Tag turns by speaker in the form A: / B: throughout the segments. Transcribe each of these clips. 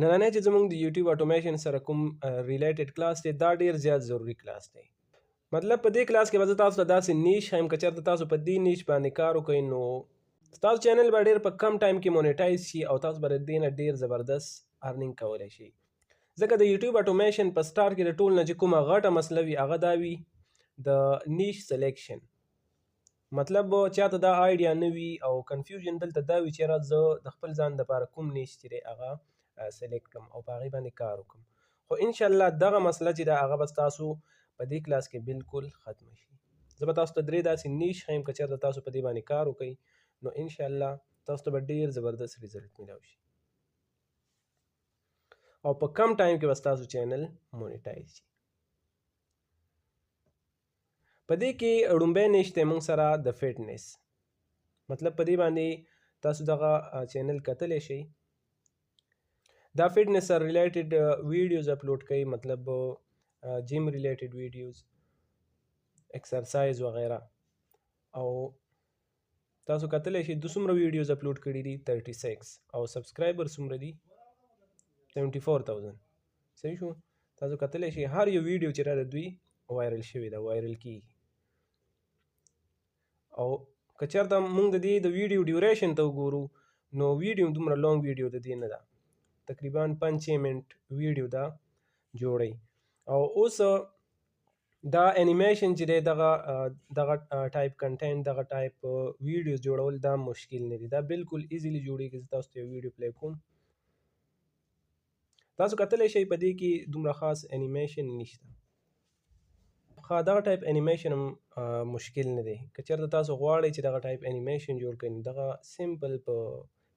A: نننی چې زموږ د یوټیوب اټومیشن سره کوم ریلیټډ کلاس دی دا ډیر زیات ضروری کلاس دی. مطلب په دې کلاس کې به زه تاسو ته داسې نیش ښیم که چېرته تاسو په دې نیش باندې کار وکئ نو ستاسو چینل به ډېر په کم ټایم کې مونیټایز شي او تاسو به د دې نه ډېر زبردست ارنینګ کولی شئ. ځکه د یوټیوب اټومیشن په سټارټ کې د ټول نه چې کومه غټه مسله وي هغه دا وي د نیش سلیکشن. مطلب چاته دا آیډیا نه وي او کنفیوژن دلته دا وي چې یاره زه د خپل ځان دپاره کوم نیش چې دی هغه سلیکټ کړم او په هغې باندې کار وکړم. خو انشاءالله دغه مسله چې ده هغه به ستاسو په دې کلاس کې بالکل ختمه شي. زه به تاسو ته درې داسې نیش ښیم که چېرته تاسو په دې باندې کار وکئ نو انشاءالله تاسو ته به ډېر زبردست ریزلټ میلاو شي او په کم ټایم کې به ستاسو چینل مونیټایز شي. په دې کې لومبی نیش دی موږ سره د فټنس. مطلب په دې باندې تاسو دغه چینل کتلی شئ. دا فټنس سره ریلیټډ ویډیوز اپلوډ کوي، مطلب جیم ریلیټډ ویډیوز، ایکسرسایز وغیره. او تاسو کتلی شئ د څومره ویډیوز اپلوډ کړي دي 36 او سبسکرایبر څومره دي 74,000. صحیح شو. تاسو کتلی شئ هر یو ویډیو چې را د دوی وایرل شوې ده، وایرل کیږي. او که چېرته موږ د دې د ویډیو ډیوریشن ته وګورو نو ویډیو دومره لانګ ویډیو د دې نه ده، تقریبا 5-6 منټ ویډیو دا جوړی. او اوس دا انیمیشن چې دی دغه ټایپ کنټینټ دغه ټایپ ویډیوز جوړول دا مشکل نه دي، دا بالکل ایزیلی جوړیږي. زه تاسو ته یو ویډیو پلی کوم. تاسو کتلی شئ په دې کې دومره خاص انیمیشن نشته. دغه ټایپ انیمیشن هم مشکل نه دی. که چېرته تاسو غواړئ چې دغه ټایپ انیمیشن جوړ کړئ نو دغه سمپل په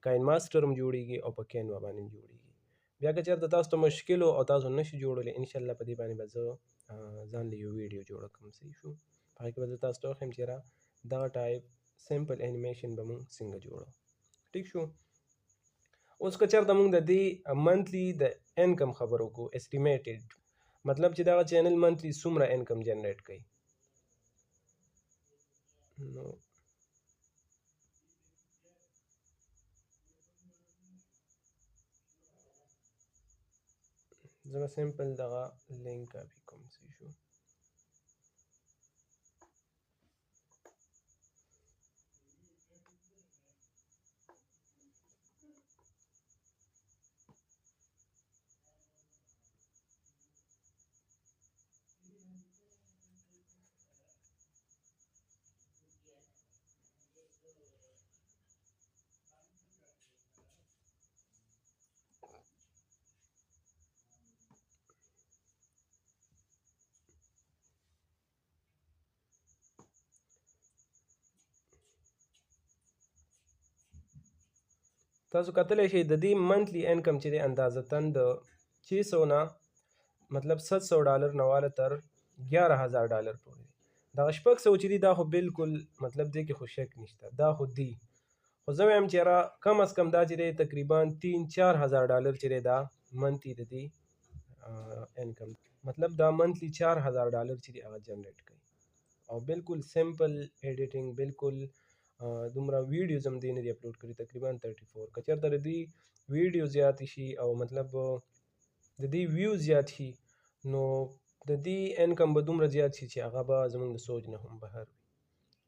A: کاین ماسټر هم جوړیږي او په کینوا باندې هم جوړیږي. بیا که چېرته تاسو ته مشکل او تاسو نشئ جوړولی انشاءالله په دې باندې به زه ځان له یو ویډیو جوړه کړم. صحیح شو. په هغې کې به زه تاسو ته وښیم چې یاره دغه ټایپ سمپل انیمیشن به موږ څنګه جوړو. ټیک شو. اوس که چېرته موږ د دې منتلی د انکم خبرو وکړو، اسټیمیټډ مطلب چې دغه چینل منتلی څومره انکم جنریټ کوي. نو زه به سمپل دغه لینک کاپي کوم. صحیح شو. تاسو کتلی شئ د دې منتلی انکم چې دی اندازتاً د 600 نه مطلب $700 نه واله تر $11,000 پورې دی. دغه 600 چې دي دا خو بالکل مطلب دې کې خو شک نشته، دا خو دی. خو زه وایم چې یاره کم از کم دا چې دی تقریبا $3-4,000 چې دی دا منتلی د دې انکم، مطلب دا منتلی $4,000 چې دی هغه جنریټ کوي. او بالکل سمپل ایډیټینګ، بالکل دومره ویډیوز هم دی نه دي اپلوډ کړي، تقریبا 34. که چېرته د دوی ویډیو زیاتې شي او مطلب د دې ویوز زیات شي نو د دې انکم به دومره زیات شي چې هغه به زموږ د سوچ نه هم بهر وي.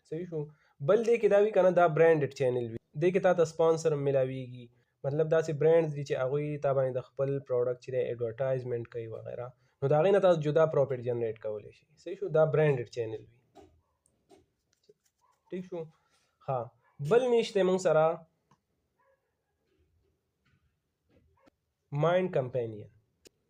A: صحیح شو. بل دې کې دا وي که نه دا برانډډ چینل وي، دې کې تا ته سپانسر هم میلاویږي. مطلب داسې برانډز دي چې هغوی تا باندې د خپل پروډکټ چې دی ایډورټایزمنټ کوي وغیره، نو د هغې نه تاسو جدا پروفیټ جنریټ کولی شئ. صحیح شو. دا برانډډ چینل وي. ٹھیک شو. ها بل نیش دی موږ سره مایند کمپینین.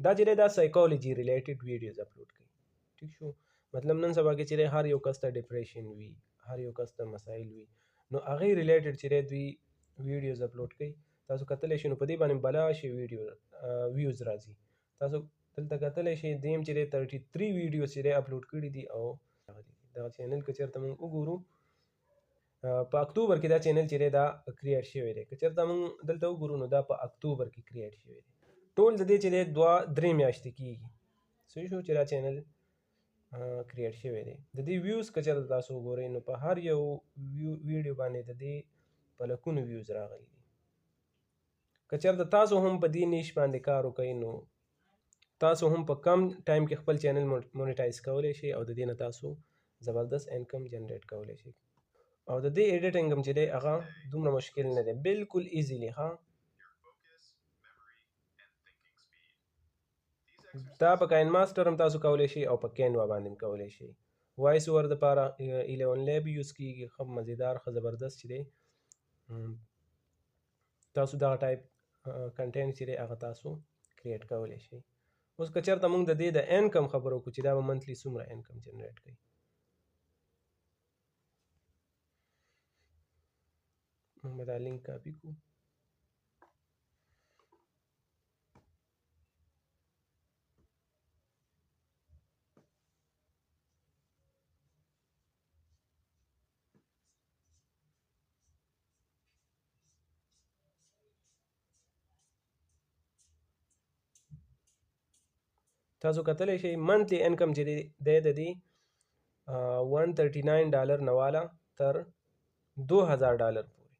A: دا چې دی دا سایکالوجي ریلیټډ ویډیوز اپلوډ کوي. ٹھیک شو. مطلب نن سبا کې چې دی هر یو کس ته ډپریشن وي، هر یو کس ته مسایل وي، نو هغې ریلیټډ چې دی دوی ویډیوز اپلوډ کوي. تاسو کتلی شئ نو په دې باندې بلا شي ویوز راځي. تاسو دلته کتلی شئ دیم چې دی 33 ویډیوز چې دی اپلوډ کړي دي. او دغه چینل که چېرته موږ وګورو په اکتوبر کې دا چینل چې دی دا کریټ شوی دی. که چېرته موږ دلته وګورو نو دا په اکتوبر کې کریټ شوی دی. ټول د دې چې دی 2-3 میاشتې کېږي. صحیح شو چې دا چینل کریټ شوی دی. د دې ویوز که چېرته تاسو وګورئ نو په هر یو ویډیو باندې د دې په لکونو ویوز راغلي دي. که چېرته تاسو هم په دې نیش باندې کار وکئ نو تاسو هم په کم ټایم کې خپل چینل مونیټایز کولی شئ او د دې نه تاسو زبردست انکم جنریټ کولی شئ. او د دې ایډیټینګ هم چې دی هغه دومره مشکل نه دی، بالکل ایزیلی. ها دا په کاین ماسټر هم تاسو کولی شئ او په کینوا باندې هم کولی شئ. وایس اوور دپاره 11 لیب یوز کیږي، ښه مزیدار، ښه زبردست چې دی. تاسو دغه ټایپ کنټینټ چې دی هغه تاسو کریټ کولی شئ. اوس که چېرته موږ د دې د انکم خبرو وکړو چې دا به منتلی څومره انکم جنریټ کوي، موږ به دا لینک کاپي کړو. تاسو کتلی شئ منتلی انکم چې دی د دې $139 نه والا تر $2000 پورې.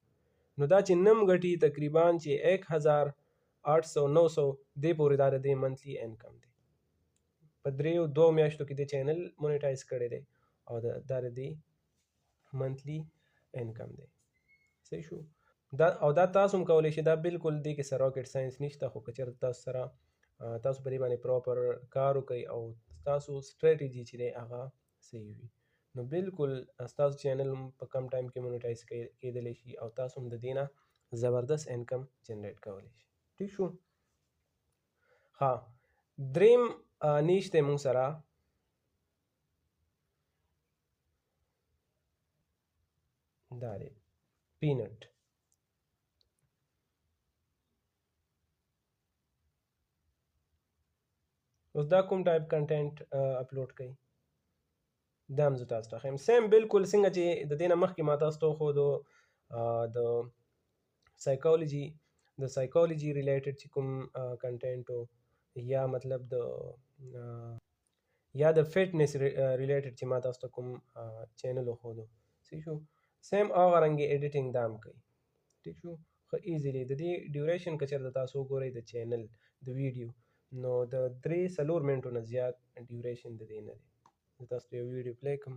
A: نو دا چې نم ګټي تقریبا چې 1800-900 دې پورې دا د دې منتلی انکم دی. په 3-2 میاشتو کې د چینل مونیټایز کړی دی او دا د دې منتلی انکم دی. صحیح شو. دا تاسو هم کولی شئ. دا بالکل دې کې سره راکټ ساينس نشته، خو که چېرته تاسو سره تاسو په دې باندې پراپر کار وکئ او تاسو سټریټیجي چې دی هغه صحیح وي نو بالکل ستاسو چینل هم په کم ټایم کې مونیټایز کیدلی شي او تاسو هم د دې نه زبردست انکم جنریټ کولی شئ. ټیک شو. ها دریم نیش دی مونږ سره دا دی پینټ. اوس دا کوم ټایپ کنټینټ اپلوډ کوي دا هم زه تاسو ته ښیم. سیم بالکل څنګه چې د دې نه مخکې ما تاسو ته وښودو د سایکالوجي ریلیټډ چې کوم کنټینټ یا مطلب یا د فټنس ریلیټډ چې ما تاسو ته کوم چینل وښودو. صحیح شو. سیم هغه رنګې ایډیټینګ دا هم کوي. ټیک شو. ښه ایزیلی د دې ډیوریشن که چېرته تاسو وګورئ د چینل د ویډیو نو د 3-4 منټو نه زیات ډیوریشن د دې نه دی. زه تاسو ته یو ویډیو پلی کړم.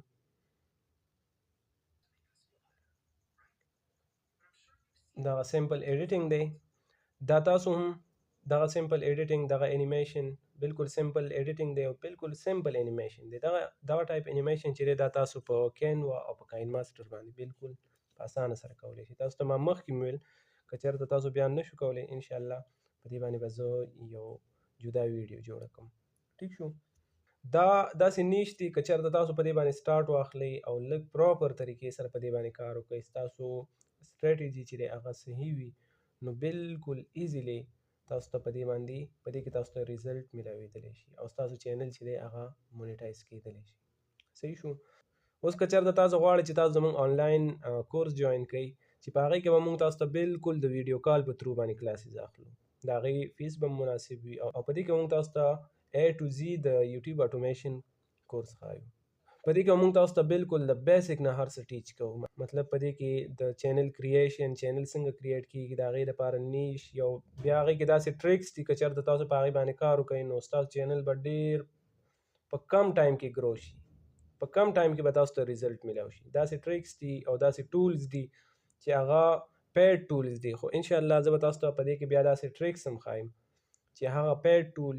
A: دغه سمپل ایډیټینګ دی. دا تاسو هم دغه سمپل ایډیټینګ دغه انیمیشن بالکل سمپل ایډیټینګ دی او بالکل سمپل انیمیشن دی. دغه ټایپ انیمیشن چې دی دا تاسو په کینوا او په کاین ماسټر باندې بالکل په اسانه سره کولی شئ. تاسو ته ما مخکې مې ویل که چېرته تاسو بیا نشو کولی انشاءالله په دې باندې به زه یو جدا ویډیو جوړه کړم. ټیک شو. دا داسې نیش دی که چېرته تاسو په دې باندې سټارټ واخلئ او لږ پراپر طریقې سره په دې باندې کار وکړئ، ستاسو سټریټیجي چې دی هغه صحیح وي نو بالکل ایزیلی تاسو ته په دې کې تاسو ته ریزلټ میلاویدلی شي او ستاسو چینل چې دی هغه مونیټایز کیدلی شي. صحیح شو. اوس که چېرته تاسو غواړئ چې تاسو زموږ آنلاین کورس جوین کړئ چې په هغې کې به موږ تاسو ته بالکل د ویډیو کال په ترو باندې کلاسز اخلو، د هغې فیس به مناسب وي او په دې کې موږ تاسو ته A to Z د یوټیوب اټومیشن کورس ښایو. په دې کې موږ تاسو ته بالکل د بیسک نه هر څه ټیچ کوو. مطلب په دې کې د چینل کریشن، چینل څنګه کریټ کیږي، د هغې لپاره نیش یو بیا هغې کې داسې ټریکس دي که چېرته تاسو په هغې باندې کار وکړئ نو ستاسو چینل به ډېر په کم ټایم کې ګرو شي، په کم ټایم کې به تاسو ته ریزلټ میلاو شي. داسې ټریکس دي او داسې ټولز دي چې هغه پیډ ټولز دي، خو انشاءالله زه به تاسو ته په دې کې بیا داسې ټریکس هم ښایم چې هغه پیډ ټول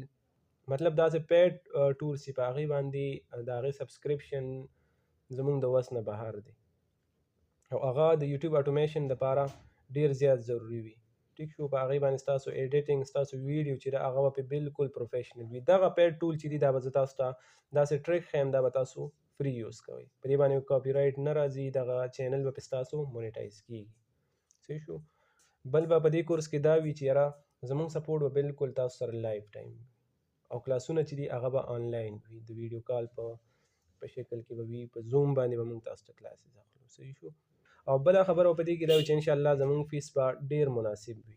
A: مطلب داسې پیډ ټولز چې په هغې باندې د هغې سبسکرپشن زموږ د وس نه بهر دی او هغه د یوټیوب اټومیشن دپاره ډېر زیات ضروري وي. ټیک شو. په هغې باندې ستاسو ایډیټینګ، ستاسو ویډیو چې ده هغه به پرې بالکل پروفیشنل وي. دغه پیډ ټول چې دي دا به زه تاسو ته داسې ټریک ښیم، دا به تاسو فری یوز کوئ، په دې باندې کاپي رایټ نه راځي، دغه چینل به پرې ستاسو مونیټایز کیږي. صحیح شو. بل به په دې کورس کې دا وي چې یاره زموږ سپورټ به بالکل تاسو سره لایف ټایم وي او کلاسونه چې دي هغه به آنلاین وي، د ویډیو کال په شکل کې به وي، په زوم باندې به موږ تاسو ته کلاسز اخلو. صحیح شو. او بله خبره په دې کې دا وي چې انشاءالله زموږ فیس به ډېر مناسب وي.